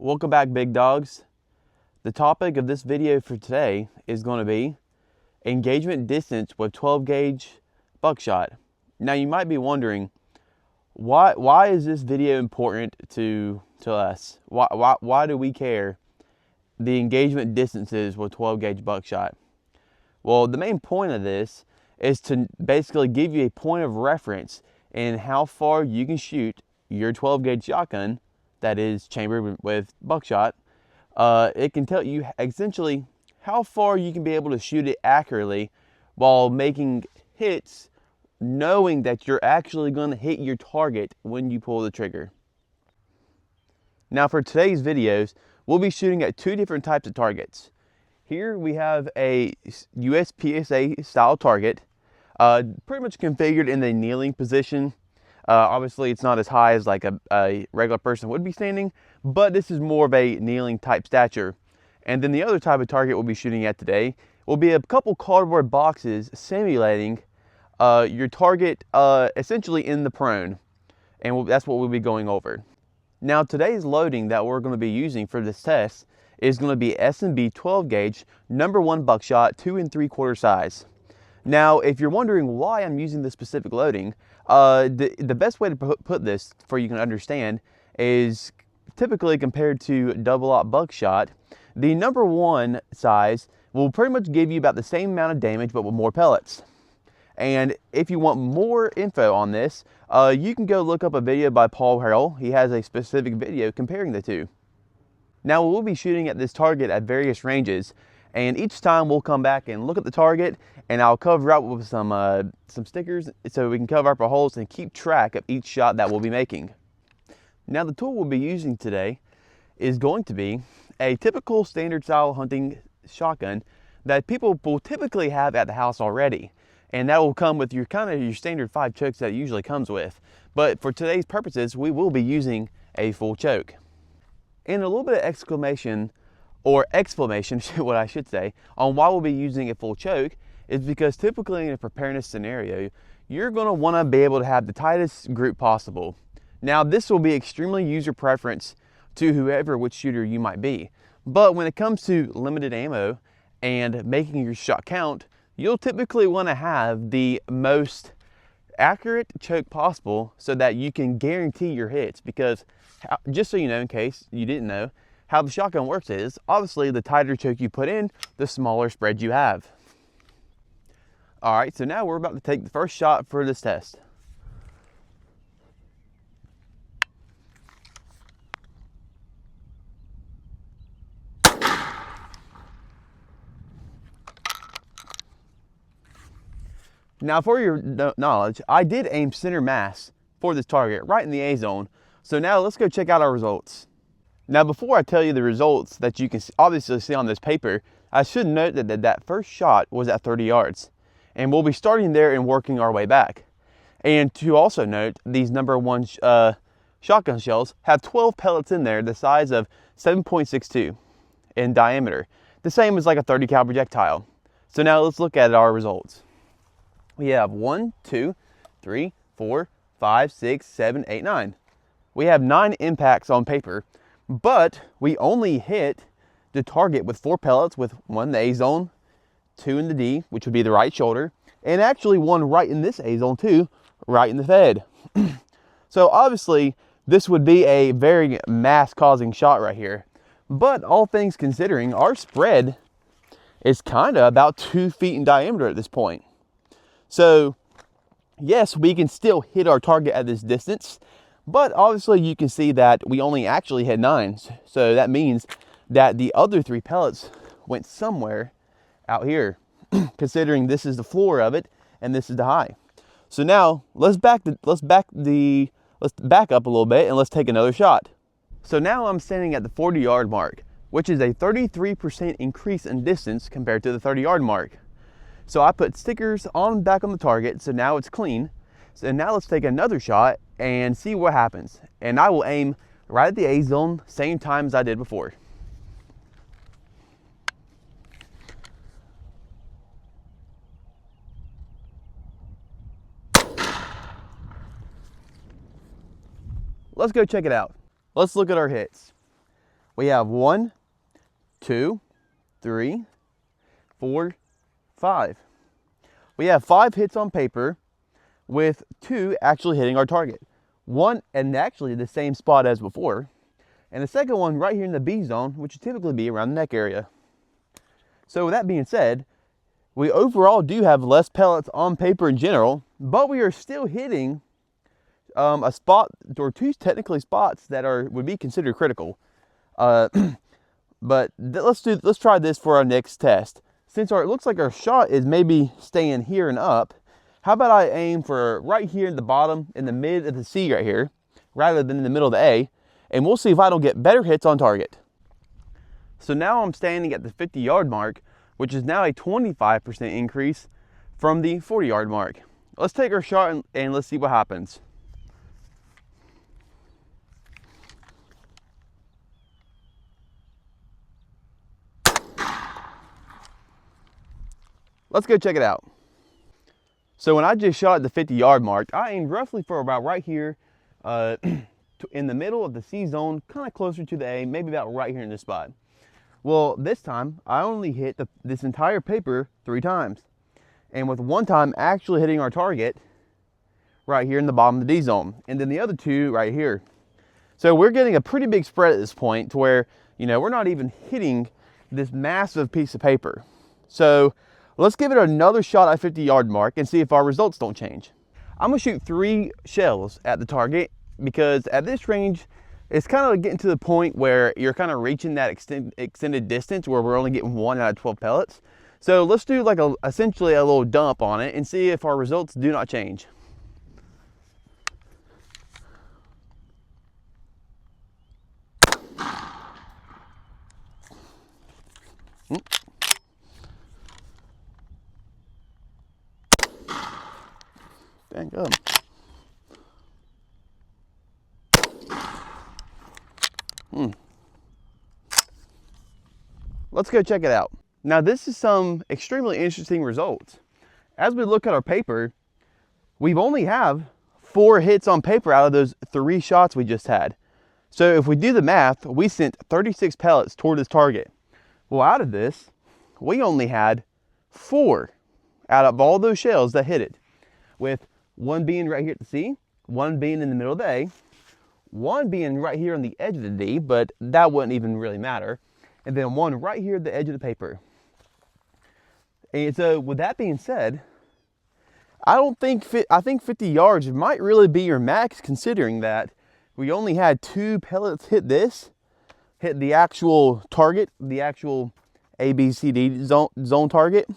Welcome back, big dogs. The topic of this video for today is going to be engagement distance with 12 gauge buckshot. Now you might be wondering, why is this video important to us? Why do we care the engagement distances with 12 gauge buckshot? Well, the main point of this is to basically give you a point of reference in how far you can shoot your 12 gauge shotgun that is chambered with buckshot. It can tell you essentially how far you can be able to shoot it accurately while making hits, knowing that you're actually going to hit your target when you pull the trigger. Now for today's videos, we'll be shooting at two different types of targets. Here we have a USPSA style target, pretty much configured in the kneeling position. Obviously it's not as high as like a regular person would be standing, but this is more of a kneeling type stature. And then the other type of target we'll be shooting at today will be a couple cardboard boxes simulating your target essentially in the prone. And that's what we'll be going over. Now today's loading that we're going to be using for this test is going to be S&B 12 gauge #1 buckshot 2 3/4 size. Now, if you're wondering why I'm using this specific loading, the best way to put this for you can understand is typically compared to double-aught buckshot, the #1 size will pretty much give you about the same amount of damage but with more pellets. And if you want more info on this, you can go look up a video by Paul Harrell. He has a specific video comparing the two. Now we'll be shooting at this target at various ranges, and each time we'll come back and look at the target, and I'll cover up with some stickers so we can cover up our holes and keep track of each shot that we'll be making. Now the tool we'll be using today is going to be a typical standard style hunting shotgun that people will typically have at the house already. And that will come with your your standard 5 chokes that it usually comes with. But for today's purposes, we will be using a full choke. And a little bit of explanation, what I should say, on why we'll be using a full choke is because typically in a preparedness scenario, you're going to want to be able to have the tightest grip possible. Now this will be extremely user preference to whoever, which shooter you might be. But when it comes to limited ammo and making your shot count, you'll typically want to have the most accurate choke possible so that you can guarantee your hits. Because just so you know, in case you didn't know, how the shotgun works is, obviously the tighter choke you put in, the smaller spread you have. All right, so now we're about to take the first shot for this test. Now for your knowledge, I did aim center mass for this target, right in the A zone. So now let's go check out our results. Now before I tell you the results that you can obviously see on this paper, I should note that that first shot was at 30 yards. And we'll be starting there and working our way back. And to also note, these #1 shotgun shells have 12 pellets in there, the size of 7.62 in diameter. The same as like a 30 cal projectile. So now let's look at our results. We have 1, 2, 3, 4, 5, 6, 7, 8, 9. We have 9 impacts on paper, but we only hit the target with 4 pellets, with 1 in the A zone, 2 in the D, which would be the right shoulder, and actually 1 right in this A zone too, right in the fed. So obviously this would be a very mass causing shot right here. But all things considering, our spread is kind of about 2 feet in diameter at this point. So yes, we can still hit our target at this distance, but obviously you can see that we only actually hit 9. So that means that the other 3 pellets went somewhere out here, considering this is the floor of it and this is the high. So now let's back up a little bit and let's take another shot. So now I'm standing at the 40-yard mark, which is a 33% increase in distance compared to the 30-yard mark. So I put stickers back on the target, so now it's clean. So now let's take another shot and see what happens. And I will aim right at the A zone, same time as I did before. Let's go check it out. Let's look at our hits. we have 1, 2, 3, 4, 5. We have 5 hits on paper with 2 actually hitting our target. One, and actually the same spot as before, and the second one right here in the B zone, which would typically be around the neck area. So with that being said, we overall do have less pellets on paper in general, but we are still hitting a spot or 2 technically spots that would be considered critical. But let's try this for our next test. Since it looks like our shot is maybe staying here and up, how about I aim for right here at the bottom, in the mid of the C right here, rather than in the middle of the A, and we'll see if I don't get better hits on target. So now I'm standing at the 50-yard mark, which is now a 25% increase from the 40-yard mark. Let's take our shot and let's see what happens. Let's go check it out. So when I just shot at the 50-yard mark, I aimed roughly for about right here in the middle of the C zone, kind of closer to the A, maybe about right here in this spot. Well, this time I only hit this entire paper 3 times. And with one time actually hitting our target right here in the bottom of the D zone, and then the other 2 right here. So we're getting a pretty big spread at this point to where, you know, we're not even hitting this massive piece of paper. So let's give it another shot at 50-yard mark and see if our results don't change. I'm gonna shoot 3 shells at the target because at this range, it's kind of getting to the point where you're kind of reaching that extended distance where we're only getting 1 out of 12 pellets. So let's do like essentially a little dump on it and see if our results do not change. Dang good. Let's go check it out. Now this is some extremely interesting results. As we look at our paper, we've only have 4 hits on paper out of those 3 shots we just had. So if we do the math, we sent 36 pellets toward this target. Well, out of this, we only had 4 out of all those shells that hit it, with 1 being right here at the C, 1 being in the middle of the A, 1 being right here on the edge of the D, but that wouldn't even really matter, and then 1 right here at the edge of the paper. And so with that being said, I think 50 yards might really be your max, considering that we only had 2 pellets hit the actual target, the actual ABCD zone target.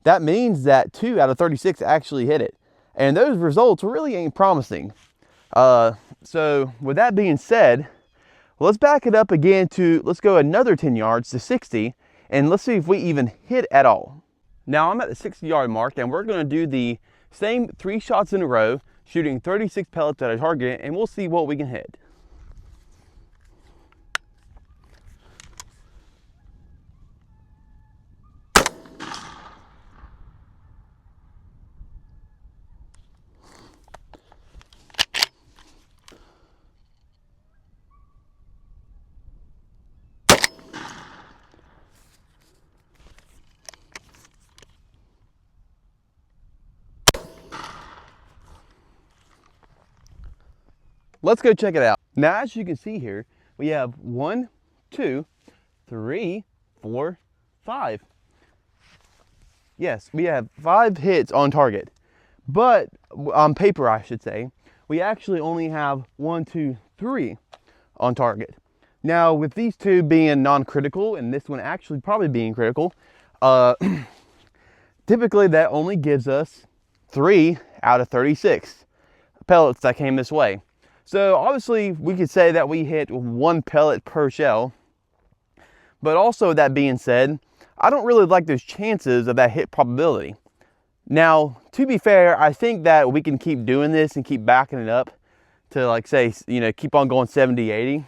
That means that 2 out of 36 actually hit it. And those results really ain't promising. So with that being said, let's back it up again let's go another 10 yards to 60, and let's see if we even hit at all. Now I'm at the 60-yard mark, and we're gonna do the same 3 shots in a row, shooting 36 pellets at a target, and we'll see what we can hit. Let's go check it out. Now, as you can see here, we have 1, 2, 3, 4, 5. Yes, we have 5 hits on target, but on paper, I should say, we actually only have 1, 2, 3 on target. Now, with these 2 being non-critical and this one actually probably being critical, typically that only gives us 3 out of 36 pellets that came this way. So obviously we could say that we hit 1 pellet per shell, but also that being said, I don't really like those chances of that hit probability. Now, to be fair, I think that we can keep doing this and keep backing it up to, like, say, you know, keep on going 70, 80.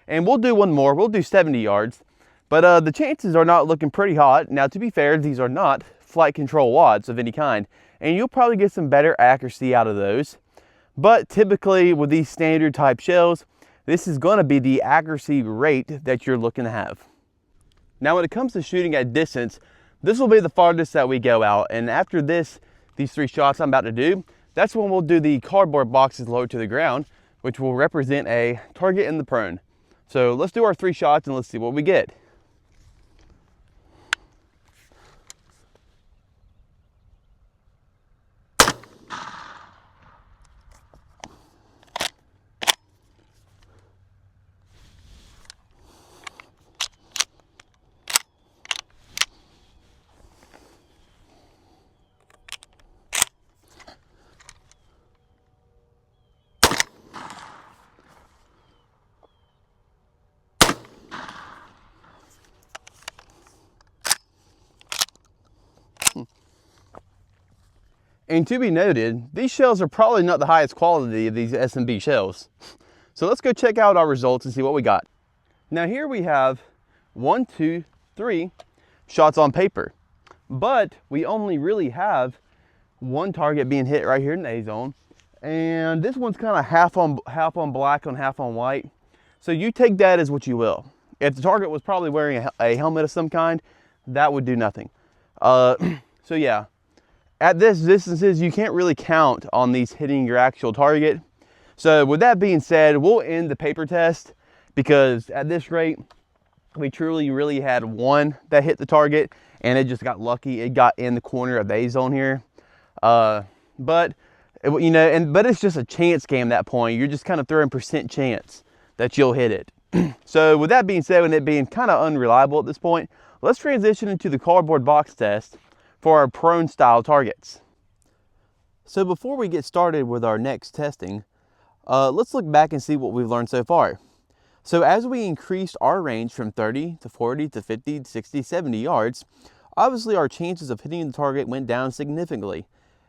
And we'll do one more, we'll do 70 yards. But the chances are not looking pretty hot. Now, to be fair, these are not flight control wads of any kind, and you'll probably get some better accuracy out of those. But typically with these standard type shells, this is going to be the accuracy rate that you're looking to have. Now when it comes to shooting at distance, this will be the farthest that we go out, and after these 3 shots I'm about to do, that's when we'll do the cardboard boxes low to the ground, which will represent a target in the prone. So let's do our 3 shots and let's see what we get. And to be noted, these shells are probably not the highest quality of these S&B shells. So let's go check out our results and see what we got. Now here we have 1, 2, 3 shots on paper, but we only really have 1 target being hit right here in the A zone. And this one's kind of half on black and half on white. So you take that as what you will. If the target was probably wearing a helmet of some kind, that would do nothing. So yeah. At this distances, you can't really count on these hitting your actual target. So with that being said, we'll end the paper test, because at this rate, we truly really had 1 that hit the target, and it just got lucky. It got in the corner of the A zone here. But you know, but it's just a chance game at that point. You're just kind of throwing % chance that you'll hit it. So with that being said, and it being kind of unreliable at this point, let's transition into the cardboard box test for our prone style targets. So before we get started with our next testing, let's look back and see what we've learned so far. So as we increased our range from 30 to 40 to 50 to 60, 70 yards, obviously our chances of hitting the target went down significantly.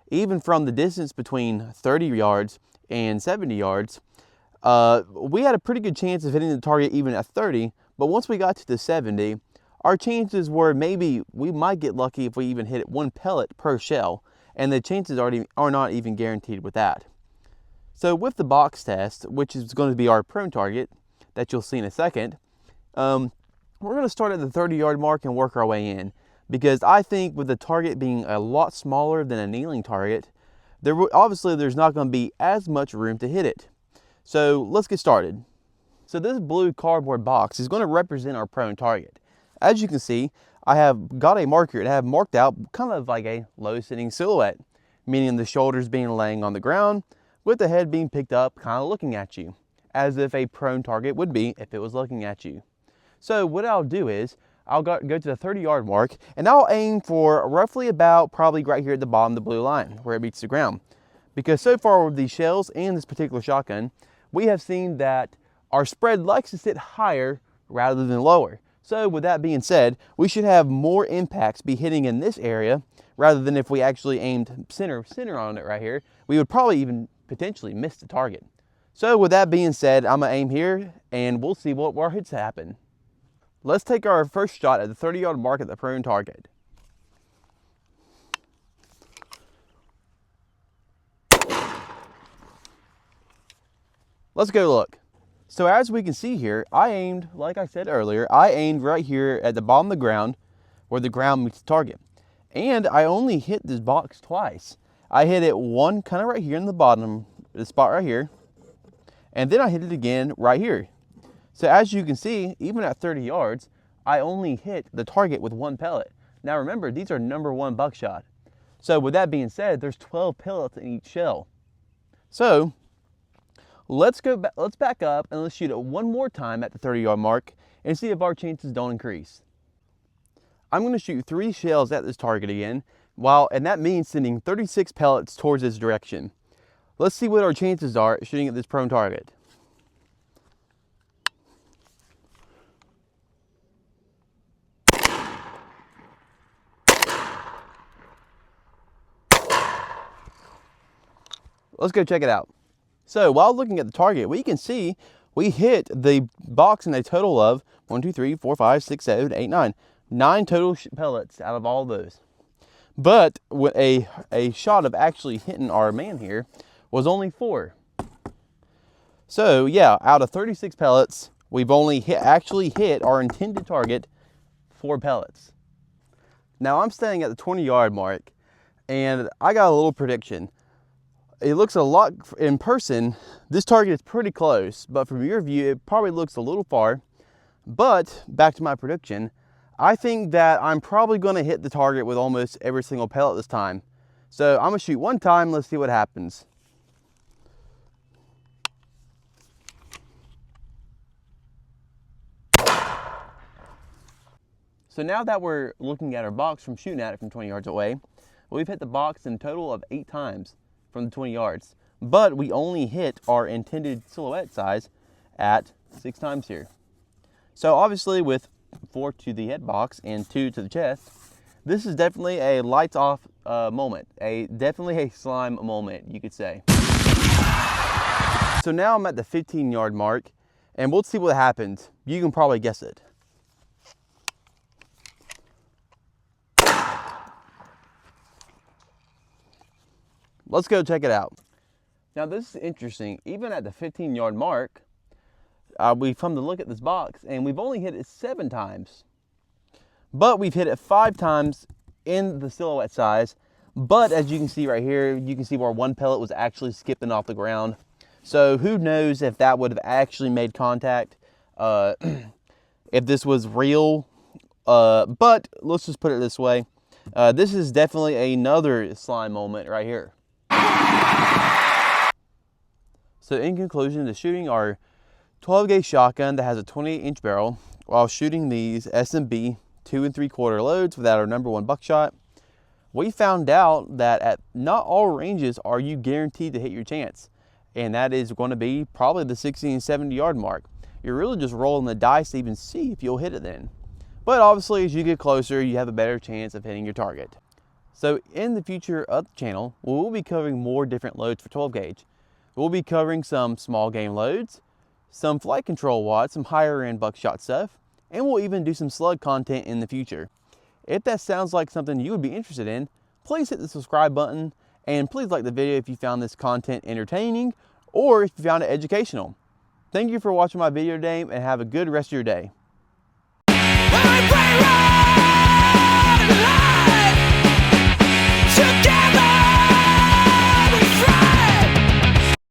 Even from the distance between 30 yards and 70 yards, we had a pretty good chance of hitting the target even at 30, but once we got to the 70, our chances were maybe we might get lucky if we even hit 1 pellet per shell, and the chances are not even guaranteed with that. So with the box test, which is going to be our prone target that you'll see in a second, we're going to start at the 30-yard mark and work our way in, because I think with the target being a lot smaller than a kneeling target, obviously there's not going to be as much room to hit it. So let's get started. So this blue cardboard box is going to represent our prone target. As you can see, I have got a marker and I have marked out kind of like a low sitting silhouette, meaning the shoulders being laying on the ground with the head being picked up, kind of looking at you, as if a prone target would be if it was looking at you. So what I'll do is I'll go to the 30-yard mark, and I'll aim for roughly about probably right here at the bottom of the blue line where it meets the ground. Because so far with these shells and this particular shotgun, we have seen that our spread likes to sit higher rather than lower. So with that being said, we should have more impacts be hitting in this area rather than if we actually aimed center on it right here. We would probably even potentially miss the target. So with that being said, I'm gonna aim here and we'll see what our hits happen. Let's take our first shot at the 30-yard mark at the prone target. Let's go look. So as we can see here, I aimed, like I said earlier, I aimed right here at the bottom of the ground where the ground meets the target. And I only hit this box twice. I hit it one kind of right here in the bottom, the spot right here. And then I hit it again right here. So as you can see, even at 30 yards, I only hit the target with 1 pellet. Now remember, these are #1 buckshot. So with that being said, there's 12 pellets in each shell. So let's back up and let's shoot it one more time at the 30-yard mark and see if our chances don't increase. I'm going to shoot 3 shells at this target again, and that means sending 36 pellets towards this direction. Let's see what our chances are shooting at this prone target. Let's go check it out. So while looking at the target, we can see we hit the box in a total of 1, 2, 3, 4, 5, 6, 7, 8, 9. 9 total pellets out of all those. But with a shot of actually hitting our man here was only 4. So yeah, out of 36 pellets, we've only actually hit our intended target 4 pellets. Now I'm staying at the 20-yard mark, and I got a little prediction. It looks a lot in person, this target is pretty close, but from your view, it probably looks a little far. But back to my prediction, I think that I'm probably gonna hit the target with almost every single pellet this time. So I'm gonna shoot one time, let's see what happens. So now that we're looking at our box from shooting at it from 20 yards away, we've hit the box in a total of 8 times from the 20 yards. But we only hit our intended silhouette size at 6 times here. So obviously with 4 to the head box and 2 to the chest, this is definitely a lights off moment. Definitely a slime moment, you could say. So now I'm at the 15-yard mark, and we'll see what happens. You can probably guess it. Let's go check it out. Now this is interesting. Even at the 15-yard mark, we've come to look at this box, and we've only hit it 7 times. But we've hit it 5 times in the silhouette size. But as you can see right here, you can see where one pellet was actually skipping off the ground. So who knows if that would have actually made contact, if this was real. But let's just put it this way. This is definitely another slime moment right here. So in conclusion, the shooting our 12 gauge shotgun that has a 28-inch barrel while shooting these S&B 2 3/4 loads without our number 1 buckshot, we found out that at not all ranges are you guaranteed to hit your chance. And that is going to be probably the 60 and 70 yard mark. You're really just rolling the dice to even see if you'll hit it then. But obviously as you get closer, you have a better chance of hitting your target. So in the future of the channel, we will be covering more different loads for 12 gauge. We'll be covering some small game loads, some flight control wads, some higher end buckshot stuff, and we'll even do some slug content in the future. If that sounds like something you would be interested in, please hit the subscribe button, and please like the video if you found this content entertaining or if you found it educational. Thank you for watching my video today, and have a good rest of your day.